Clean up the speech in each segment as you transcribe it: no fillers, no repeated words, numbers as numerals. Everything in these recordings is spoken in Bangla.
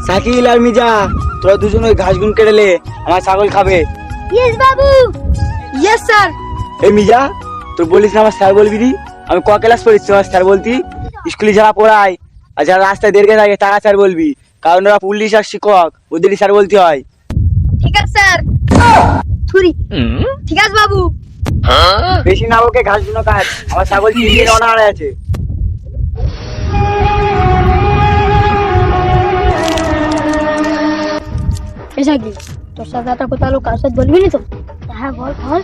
সাকিল আর মিজা, তোরা দুজন ওই ঘাসগুন কেটেলে আমার ছাগল খাবে। ইয়েস বাবু। Yes sir. এই মিজা, তোর বলিস না আমার স্যার বলবি নি? আমি ক ক্লাস পড়েছি আমার স্যার বলতি? স্কুলে যারা পড়ায় আর যারা রাস্তায় দেরকে থাকে তারা স্যার বলবি, কারণ ওরা পুলিশ আর শিক্ষক, ওদেরই স্যার বলতে হয়। ঠিক আছে স্যার। ছুরি। ঠিক আছে বাবু। বেশি না ওকে ঘাসগুলো কাট, আমার ছাগল চিনিয়ে অনাহারে আছে। এসা কি তোর সাথে একটা কথা হলো, কার সাথে বলবি না তো? হ্যাঁ বল বল।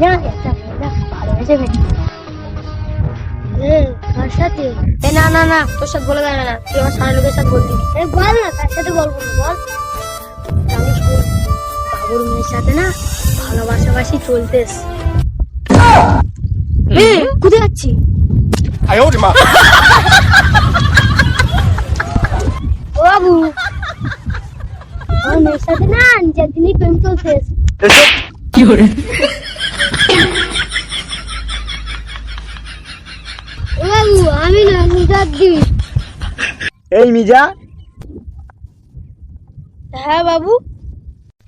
না একটা মেয়ে ভালো হয়েছে বেটি। কার সাথে? না না না, তোর সাথে বলে দেয় না, তুই আমার সারা লোকের সাথে বলবি। বল না, কার সাথে বলবো না, বল। জানিস তো, বাবুর মেয়ের সাথে না ভালোবাসাবাসি চলতেস। কোথায় যাচ্ছি? ও বাবু, আমার মেয়ের সাথে না নিজের দিনই প্রেম চলতেস। কি করে? ও বাবু, আমি না নিজের দিন। এই মিজা। হ্যাঁ বাবু।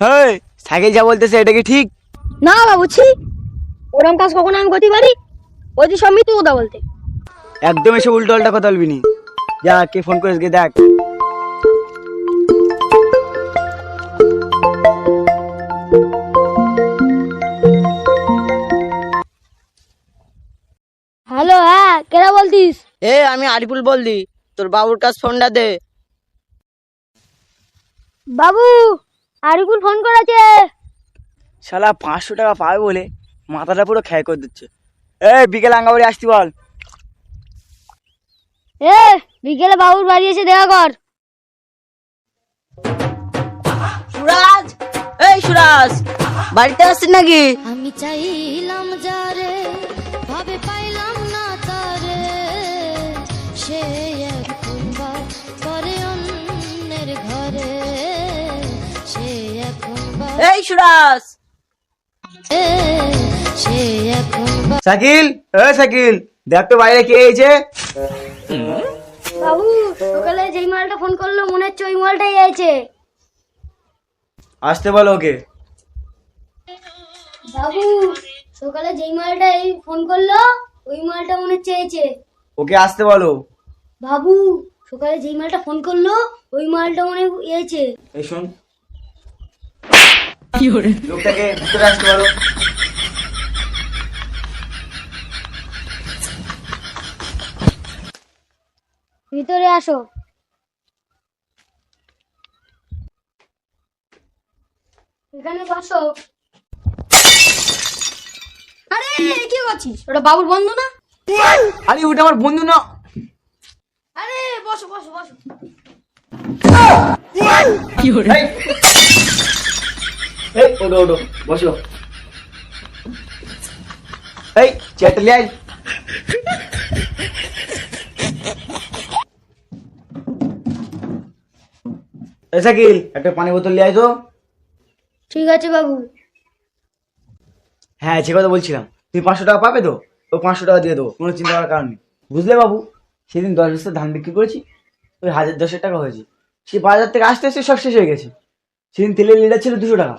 হেই, সাইকেল যা বলতেছে এটা কি ঠিক? না বাবু, ছি, ওরম কাজ কখনো আমি করতে পারি? ওই যে সব মিথ্যে কথা বলতে। একদম এসে উল্টো উল্টা কথা বলবি নি। যা, কে ফোন করিস গে দেখ। হ্যালো, হ্যাঁ কেরা বলতিস? আমি আরিফুল বলছি, তোর বাবুর কাছে ফোনটা দে। বাবু, আরিফুল ফোন করেছে। শালা 500 টাকা পাবে বলে মাথাটা পুরো খেয়ে করে দিচ্ছে। বিকেল আঙ্গাবাড়ি আসতি বল। বিকেলে বাবুর বাড়ি এসে দেখা কর। সুরাজ, এই সুরাজ, বাড়িতে আসছিস নাকি? আমি চাইলাম যারে ভাবে পাইলাম না তারে, সে এখন বাস করে অন্যের ঘরে, সে এখন এই সুরাজ, সে এখন সাকিল, সাকিল, দেখ তো বাইরে কে এসেছে। বাবু, সকালে যেই মালটা ফোন করলো মনে হচ্ছে ওই মালটাই আছে। আসতে বলো ওকে। বাবু, সকালে যেই মালটা এই ফোন করলো ওই মালটা মনে হচ্ছে আছে। ওকে আসতে বলো। বাবু, সকালে যেই মালটা ফোন করলো ওই মালটা মনে আছে। এই শোন, লোকটাকে ভিতরে আসতে বলো। ভিতরে আসো। এখানে বসো। আরে কি করছিস? ওটা বাবুর বন্ধু না? আরে ওটা আমার বন্ধু না। আরে বসো বসো বসো। এই, এই, ওঠো ওঠো, বসো। এই চেয়ারটা নিয়ে আয়। এই সাকিল, একটা পানি বোতল নিয়ে আয় তো। ঠিক আছে বাবু। হ্যাঁ, সে কথা বলছিলাম, তুই 500 টাকা পাবে তো? ও 500 টাকা দিয়ে দেবো, কোনো চিন্তা করার কারণ নেই। বুঝলে বাবু, সেদিন 10 বস্তা ধান বিক্রি করেছি, ওই 1010 টাকা হয়েছে। সে বাজার থেকে আসতে আসতে সব শেষ হয়ে গেছে। সেদিন তেলের লিটার ছিল 200 টাকা,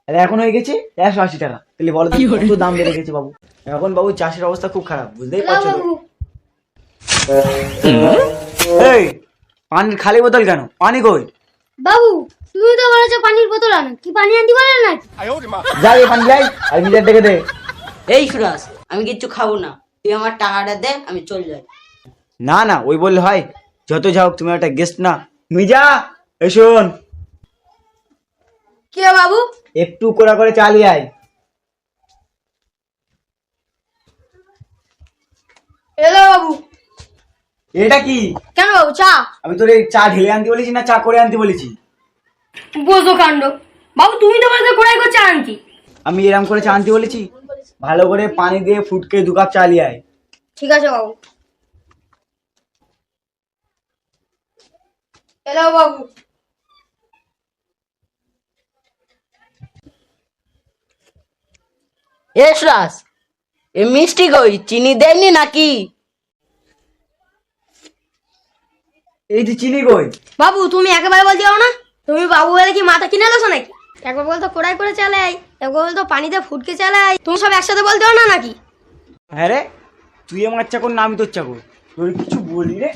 আর এখন হয়ে গেছে 180 টাকা। তাহলে বলো তো কত দাম বেড়ে গেছে বাবু। এখন বাবু চাষের অবস্থা খুব খারাপ, বুঝতেই না পারছো তো। বাবু, এই, পানির খালি বোতল কেন? পানি কই? বাবু তুমি তো বলেছো পানির বোতল আনো, কি পানি আনতে বলেন না? যাই পানি যাই, আর মিটার ডেকে দে। এই সুরাজ, আমি কিচ্ছু খাবো না, তুই আমার টাকাটা দে, আমি চলে যাই। না না, ওই বললে হয়? যত যাও তুমি একটা গেস্ট না। মিজা, এই শোন, কি বাবু? একটু কোড়া করে চালিয়ে আয়। এলো বাবু। এটা কি? কেন বাবু, চা? আমি তোর এই চা ঢেলে আনতে বলেছি না চা করে আনতে বলেছি? বোঝো কাণ্ড। বাবু তুমি তো বলেছো কোড়াই করে চা আনতি। আমি এরম করে চা আনতে বলেছি? ভালো করে পানি দিয়ে ফুটকে 2 কাপ চালিয়ে আয়। ঠিক আছে বাবু। এলো বাবু। এ সুরাজ, এ মিষ্টি কই, চিনি দেয়নি নাকি? এই যে চিনি কই? বাবু তুমি একেবারে বলতে পারো না? তুমি বাবু বলে কি মাথা কিনে এলোছো নাকি? একবার বলতো কোড়াই করে চালাই, একবার বলতো পানিতে ফুটকে চালাই, তুমি সব একসাথে বলতে পারো না নাকি? হ্যাঁ রে, তুই আমার চাকর না আমি তোর চাকর, তোর কিছু বলি রে?